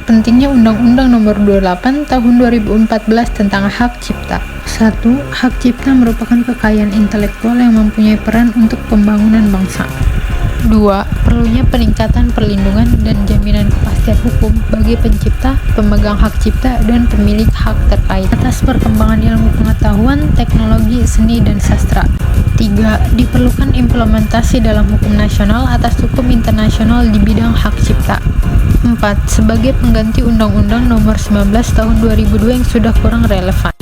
pentingnya Undang-Undang Nomor 28 Tahun 2014 tentang Hak Cipta. 1. Hak cipta merupakan kekayaan intelektual yang mempunyai peran untuk pembangunan bangsa. 2. Perlunya peningkatan perlindungan dan jaminan kepastian hukum bagi pencipta, pemegang hak cipta, dan pemilik hak terkait atas perkembangan ilmu pengetahuan, teknologi, seni, dan sastra. 3. Diperlukan implementasi dalam hukum nasional atas hukum internasional di bidang hak cipta. 4. Sebagai pengganti Undang-Undang Nomor 19 Tahun 2002 yang sudah kurang relevan.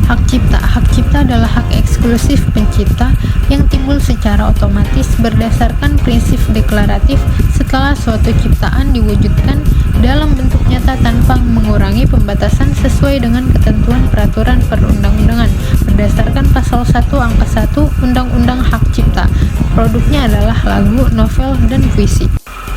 Hak cipta. Hak cipta adalah hak eksklusif pencipta yang timbul secara otomatis berdasarkan prinsip deklaratif setelah suatu ciptaan diwujudkan dalam bentuk nyata tanpa mengurangi pembatasan sesuai dengan ketentuan peraturan perundang-undangan berdasarkan pasal 1 angka 1 Undang-Undang Hak Cipta. Produknya adalah lagu, novel, dan puisi.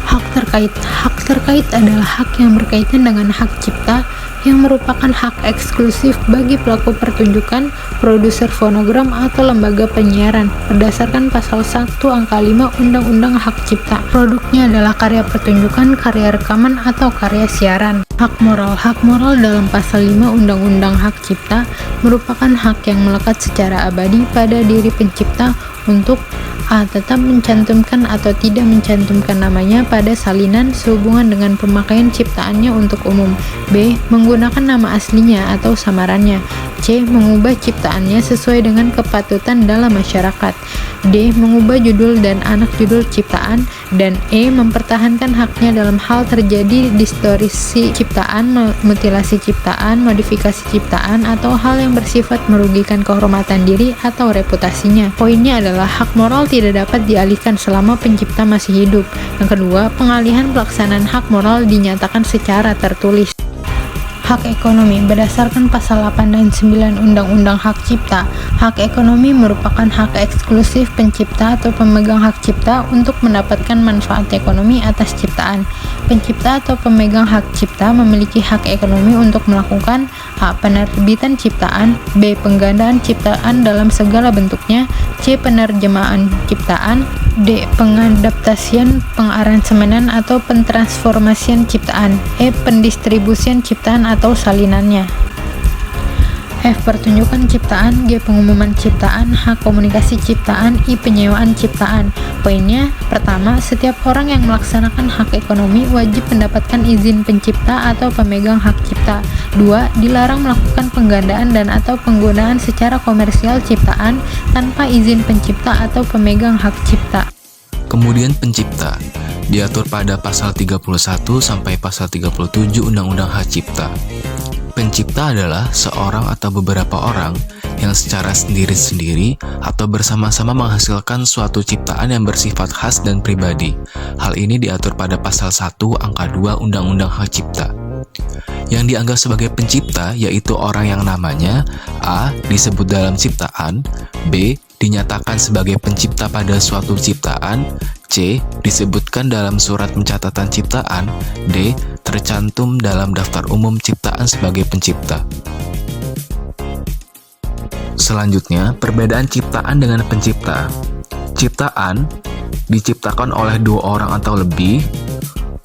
Hak terkait. Hak terkait adalah hak yang berkaitan dengan hak cipta yang merupakan hak eksklusif bagi pelaku pertunjukan, produser fonogram, atau lembaga penyiaran berdasarkan pasal 1 angka 5 Undang-Undang Hak Cipta. Produknya adalah karya pertunjukan, karya rekaman, atau karya siaran. Hak moral. Hak moral dalam pasal 5 Undang-Undang Hak Cipta merupakan hak yang melekat secara abadi pada diri pencipta untuk A. Tetap mencantumkan atau tidak mencantumkan namanya pada salinan sehubungan dengan pemakaian ciptaannya untuk umum. B. Menggunakan nama aslinya atau samarannya. C. Mengubah ciptaannya sesuai dengan kepatutan dalam masyarakat. D. Mengubah judul dan anak judul ciptaan. Dan E. Mempertahankan haknya dalam hal terjadi distorsi ciptaan, mutilasi ciptaan, modifikasi ciptaan, atau hal yang bersifat merugikan kehormatan diri atau reputasinya. Poinnya adalah hak moral tidak dapat dialihkan selama pencipta masih hidup. Yang kedua, pengalihan pelaksanaan hak moral dinyatakan secara tertulis. Hak ekonomi. Berdasarkan pasal 8 dan 9 Undang-Undang Hak Cipta, hak ekonomi merupakan hak eksklusif pencipta atau pemegang hak cipta untuk mendapatkan manfaat ekonomi atas ciptaan. Pencipta atau pemegang hak cipta memiliki hak ekonomi untuk melakukan A. Penerbitan ciptaan, B. Penggandaan ciptaan dalam segala bentuknya, C. Penerjemahan ciptaan, D. Pengadaptasian, pengaransemenan, atau pentransformasian ciptaan, E. Pendistribusian ciptaan atau salinannya. F. Pertunjukan ciptaan, G. Pengumuman ciptaan, H. Komunikasi ciptaan, I. Penyewaan ciptaan. Poinnya, pertama, setiap orang yang melaksanakan hak ekonomi wajib mendapatkan izin pencipta atau pemegang hak cipta. 2. Dilarang melakukan penggandaan dan atau penggunaan secara komersial ciptaan tanpa izin pencipta atau pemegang hak cipta. Kemudian pencipta diatur pada pasal 31 sampai pasal 37 Undang-Undang Hak Cipta. Pencipta adalah seorang atau beberapa orang yang secara sendiri-sendiri atau bersama-sama menghasilkan suatu ciptaan yang bersifat khas dan pribadi. Hal ini diatur pada pasal 1 angka 2 Undang-Undang Hak Cipta. Yang dianggap sebagai pencipta yaitu orang yang namanya A. disebut dalam ciptaan, B. dinyatakan sebagai pencipta pada suatu ciptaan, C. disebutkan dalam surat pencatatan ciptaan, D. tercantum dalam daftar umum ciptaan sebagai pencipta. Selanjutnya, perbedaan ciptaan dengan pencipta. Ciptaan diciptakan oleh dua orang atau lebih.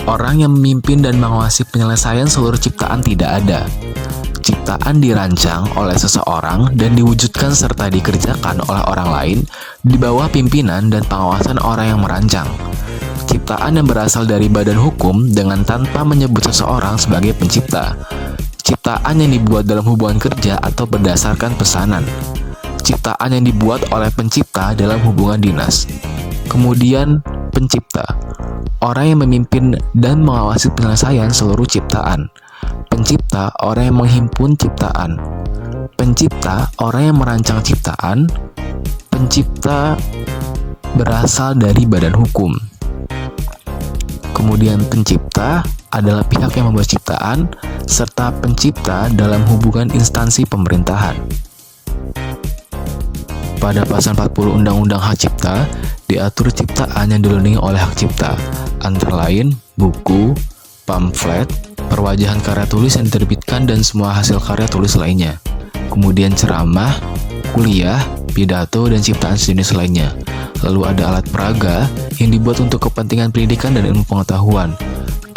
Orang yang memimpin dan menguasai penyelesaian seluruh ciptaan tidak ada. Ciptaan dirancang oleh seseorang dan diwujudkan serta dikerjakan oleh orang lain di bawah pimpinan dan pengawasan orang yang merancang. Ciptaan yang berasal dari badan hukum dengan tanpa menyebut seseorang sebagai pencipta. Ciptaan yang dibuat dalam hubungan kerja atau berdasarkan pesanan. Ciptaan yang dibuat oleh pencipta dalam hubungan dinas. Kemudian pencipta, orang yang memimpin dan mengawasi penyelesaian seluruh ciptaan. Pencipta, orang yang menghimpun ciptaan. Pencipta, orang yang merancang ciptaan. Pencipta berasal dari badan hukum. Kemudian pencipta adalah pihak yang membuat ciptaan, serta pencipta dalam hubungan instansi pemerintahan. Pada pasal 40 Undang-Undang Hak Cipta, diatur ciptaan yang dilindungi oleh hak cipta, antara lain buku, pamflet, perwajahan karya tulis yang diterbitkan dan semua hasil karya tulis lainnya. Kemudian ceramah, kuliah, pidato, dan ciptaan sejenis lainnya. Lalu ada alat peraga yang dibuat untuk kepentingan pendidikan dan ilmu pengetahuan.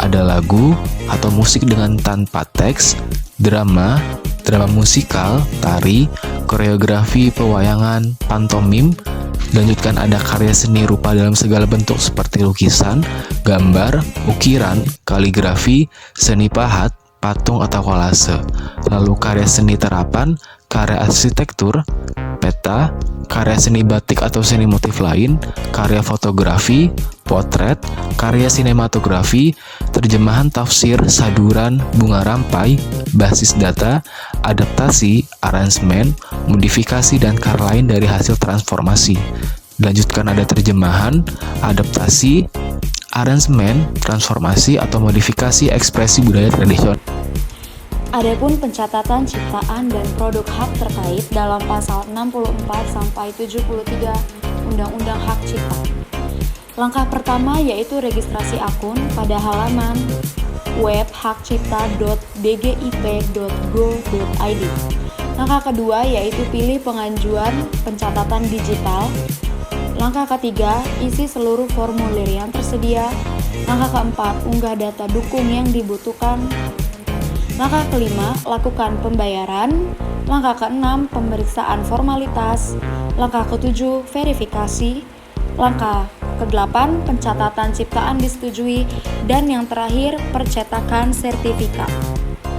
ada lagu atau musik dengan tanpa teks, drama musikal, tari, koreografi, pewayangan, pantomim. Dilanjutkan ada karya seni rupa dalam segala bentuk seperti lukisan, gambar, ukiran, kaligrafi, seni pahat, patung atau kolase. Lalu karya seni terapan, karya arsitektur, peta, karya seni batik atau seni motif lain, karya fotografi, potret, karya sinematografi, terjemahan tafsir, saduran, bunga rampai, basis data, adaptasi, aransemen, modifikasi, dan karya lain dari hasil transformasi. Dilanjutkan ada terjemahan, adaptasi, aransemen, transformasi, atau modifikasi ekspresi budaya tradisional. Adapun pencatatan ciptaan dan produk hak terkait dalam pasal 64 sampai 73 Undang-Undang Hak Cipta. Langkah pertama yaitu registrasi akun pada halaman web hakcipta.dgip.go.id. Langkah kedua yaitu pilih pengajuan pencatatan digital. Langkah ketiga, isi seluruh formulir yang tersedia. Langkah keempat, unggah data dukung yang dibutuhkan. Langkah kelima, lakukan pembayaran. Langkah keenam, pemeriksaan formalitas. Langkah ketujuh, verifikasi. Langkah kedelapan, pencatatan ciptaan disetujui. Dan yang terakhir, percetakan sertifikat.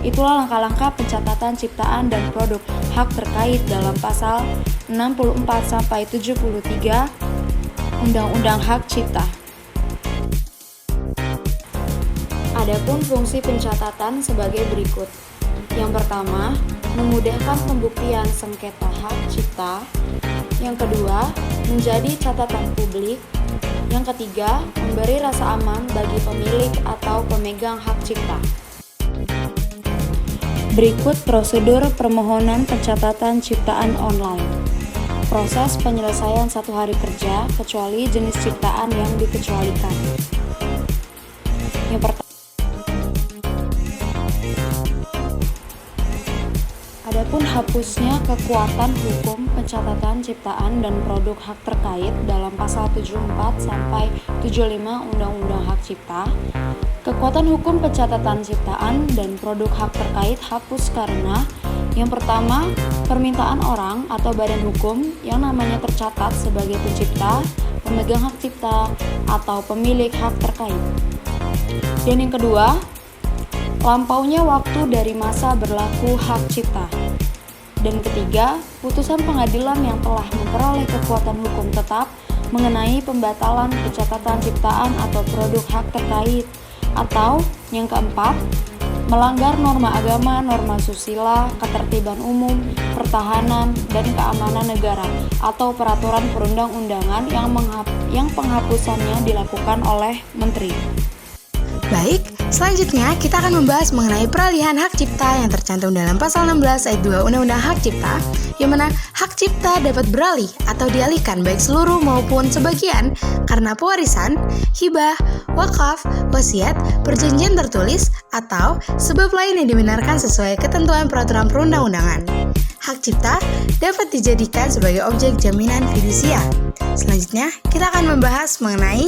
Itulah langkah-langkah pencatatan ciptaan dan produk hak terkait dalam pasal 64-73 Undang-Undang Hak Cipta. Adapun fungsi pencatatan sebagai berikut. Yang pertama, memudahkan pembuktian sengketa hak cipta. Yang kedua, menjadi catatan publik. Yang ketiga, memberi rasa aman bagi pemilik atau pemegang hak cipta. Berikut prosedur permohonan pencatatan ciptaan online. Proses penyelesaian 1 hari kerja, kecuali jenis ciptaan yang dikecualikan. Yang pertama, adapun hapusnya kekuatan hukum pencatatan ciptaan dan produk hak terkait dalam pasal 74 sampai 75 Undang-Undang Hak Cipta. Kekuatan hukum pencatatan ciptaan dan produk hak terkait hapus karena yang pertama, permintaan orang atau badan hukum yang namanya tercatat sebagai pencipta, pemegang hak cipta, atau pemilik hak terkait. Dan yang kedua, lampaunya waktu dari masa berlaku hak cipta. Dan ketiga, putusan pengadilan yang telah memperoleh kekuatan hukum tetap mengenai pembatalan pencatatan ciptaan atau produk hak terkait. Atau yang keempat, melanggar norma agama, norma susila, ketertiban umum, pertahanan, dan keamanan negara atau peraturan perundang-undangan yang penghapusannya dilakukan oleh menteri. Baik, selanjutnya kita akan membahas mengenai peralihan hak cipta yang tercantum dalam pasal 16 ayat 2 Undang-Undang Hak Cipta, yang mana hak cipta dapat beralih atau dialihkan baik seluruh maupun sebagian karena pewarisan, hibah, wakaf, wasiat, perjanjian tertulis, atau sebab lain yang dibenarkan sesuai ketentuan peraturan perundang-undangan. Hak cipta dapat dijadikan sebagai objek jaminan fidusia. Selanjutnya, kita akan membahas mengenai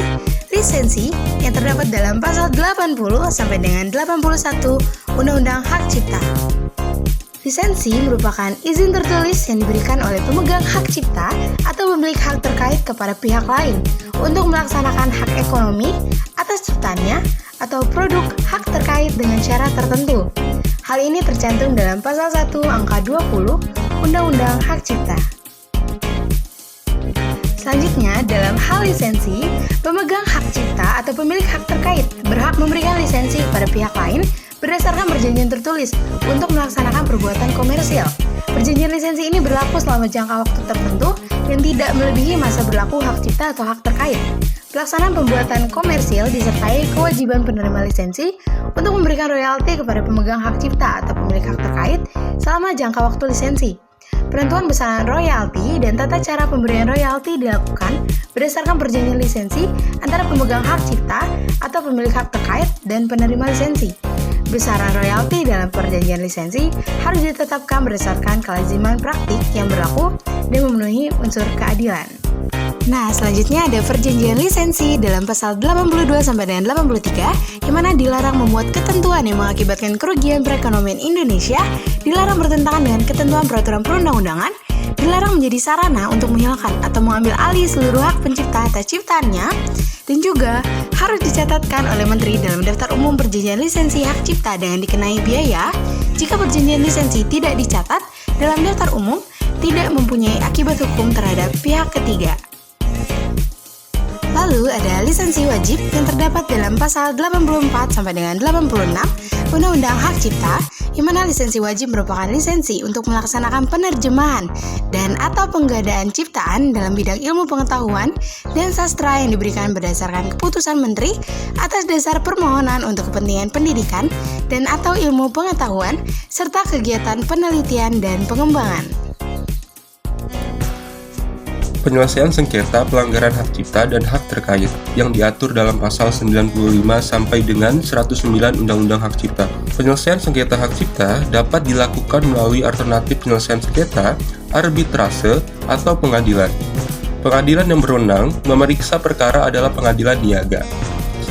lisensi yang terdapat dalam pasal 80 sampai dengan 81 Undang-Undang Hak Cipta. Lisensi merupakan izin tertulis yang diberikan oleh pemegang hak cipta atau pemilik hak terkait kepada pihak lain untuk melaksanakan hak ekonomi atas ciptaannya atau produk hak terkait dengan syarat tertentu. Hal ini tercantum dalam pasal 1 angka 20 Undang-Undang Hak Cipta. Selanjutnya, dalam hal lisensi, pemegang hak cipta atau pemilik hak terkait berhak memberikan lisensi kepada pihak lain berdasarkan perjanjian tertulis untuk melaksanakan perbuatan komersial. Perjanjian lisensi ini berlaku selama jangka waktu tertentu dan tidak melebihi masa berlaku hak cipta atau hak terkait. Pelaksanaan pembuatan komersil disertai kewajiban penerima lisensi untuk memberikan royalti kepada pemegang hak cipta atau pemilik hak terkait selama jangka waktu lisensi. Penentuan besaran royalti dan tata cara pemberian royalti dilakukan berdasarkan perjanjian lisensi antara pemegang hak cipta atau pemilik hak terkait dan penerima lisensi. Besaran royalti dalam perjanjian lisensi harus ditetapkan berdasarkan kelaziman praktik yang berlaku dan memenuhi unsur keadilan. Nah, selanjutnya ada perjanjian lisensi dalam pasal 82 sampai dengan 83, yang mana dilarang memuat ketentuan yang mengakibatkan kerugian perekonomian Indonesia, dilarang bertentangan dengan ketentuan peraturan perundang-undangan, dilarang menjadi sarana untuk menghilangkan atau mengambil alih seluruh hak pencipta atas ciptaannya, dan juga harus dicatatkan oleh Menteri dalam daftar umum perjanjian lisensi hak cipta dengan dikenai biaya. Jika perjanjian lisensi tidak dicatat dalam daftar umum, tidak mempunyai akibat hukum terhadap pihak ketiga. Lalu ada lisensi wajib yang terdapat dalam pasal 84 sampai dengan 86 Undang-Undang Hak Cipta, yang mana lisensi wajib merupakan lisensi untuk melaksanakan penerjemahan dan atau penggadaan ciptaan dalam bidang ilmu pengetahuan dan sastra yang diberikan berdasarkan keputusan Menteri atas dasar permohonan untuk kepentingan pendidikan dan atau ilmu pengetahuan serta kegiatan penelitian dan pengembangan. Penyelesaian sengketa pelanggaran hak cipta dan hak terkait yang diatur dalam pasal 95 sampai dengan 109 Undang-Undang Hak Cipta. Penyelesaian sengketa hak cipta dapat dilakukan melalui alternatif penyelesaian sengketa, arbitrase, atau pengadilan. Pengadilan yang berwenang memeriksa perkara adalah pengadilan niaga.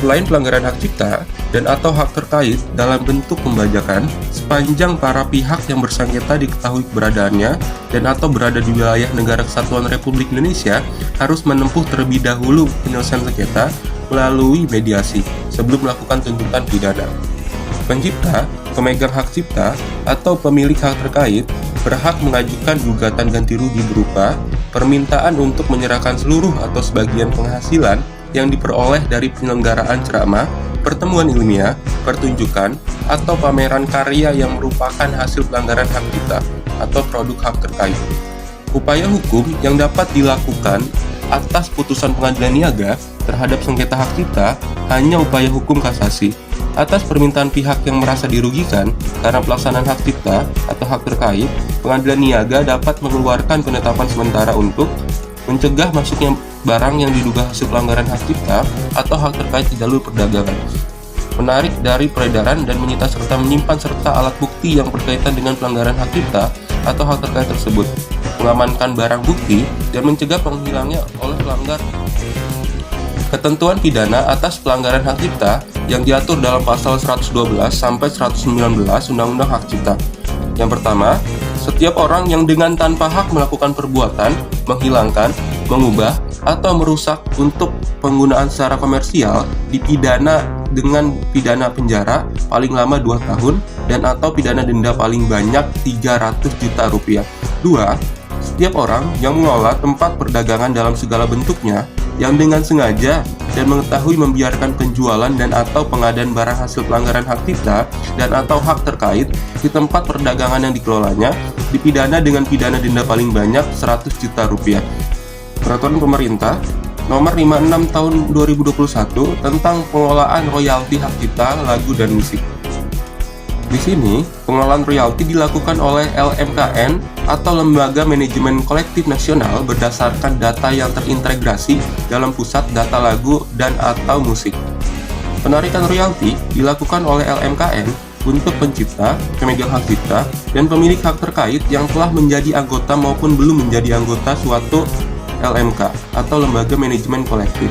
Selain pelanggaran hak cipta dan atau hak terkait dalam bentuk pembajakan, sepanjang para pihak yang bersengketa diketahui keberadaannya dan atau berada di wilayah Negara Kesatuan Republik Indonesia harus menempuh terlebih dahulu penyelesaian sengketa melalui mediasi sebelum melakukan tuntutan pidana. Pencipta, pemegang hak cipta, atau pemilik hak terkait berhak mengajukan gugatan ganti rugi berupa permintaan untuk menyerahkan seluruh atau sebagian penghasilan yang diperoleh dari penyelenggaraan ceramah, pertemuan ilmiah, pertunjukan, atau pameran karya yang merupakan hasil pelanggaran hak cipta atau produk hak terkait. Upaya hukum yang dapat dilakukan atas putusan pengadilan niaga terhadap sengketa hak cipta hanya upaya hukum kasasi. Atas permintaan pihak yang merasa dirugikan karena pelaksanaan hak cipta atau hak terkait, pengadilan niaga dapat mengeluarkan penetapan sementara untuk mencegah masuknya barang yang diduga hasil pelanggaran hak cipta atau hak terkait di jalur perdagangan, menarik dari peredaran dan menyita serta menyimpan serta alat bukti yang berkaitan dengan pelanggaran hak cipta atau hak terkait tersebut, mengamankan barang bukti, dan mencegah penghilangnya oleh pelanggar. Ketentuan pidana atas pelanggaran hak cipta yang diatur dalam pasal 112 sampai 119 Undang-Undang Hak Cipta. Yang pertama, setiap orang yang dengan tanpa hak melakukan perbuatan, menghilangkan, mengubah, atau merusak untuk penggunaan secara komersial dipidana dengan pidana penjara paling lama 2 tahun dan atau pidana denda paling banyak 300 juta rupiah. 2. Setiap orang yang mengelola tempat perdagangan dalam segala bentuknya yang dengan sengaja dan mengetahui membiarkan penjualan dan atau pengadaan barang hasil pelanggaran hak cipta dan atau hak terkait di tempat perdagangan yang dikelolanya dipidana dengan pidana denda paling banyak 100 juta rupiah. Peraturan Pemerintah Nomor 56 Tahun 2021 tentang pengelolaan royalti hak cipta lagu dan musik. Di sini, pengelolaan royalti dilakukan oleh LMKN atau Lembaga Manajemen Kolektif Nasional berdasarkan data yang terintegrasi dalam pusat data lagu dan atau musik. Penarikan royalti dilakukan oleh LMKN untuk pencipta, pemegang hak cipta, dan pemilik hak terkait yang telah menjadi anggota maupun belum menjadi anggota suatu LMK atau Lembaga Manajemen Kolektif.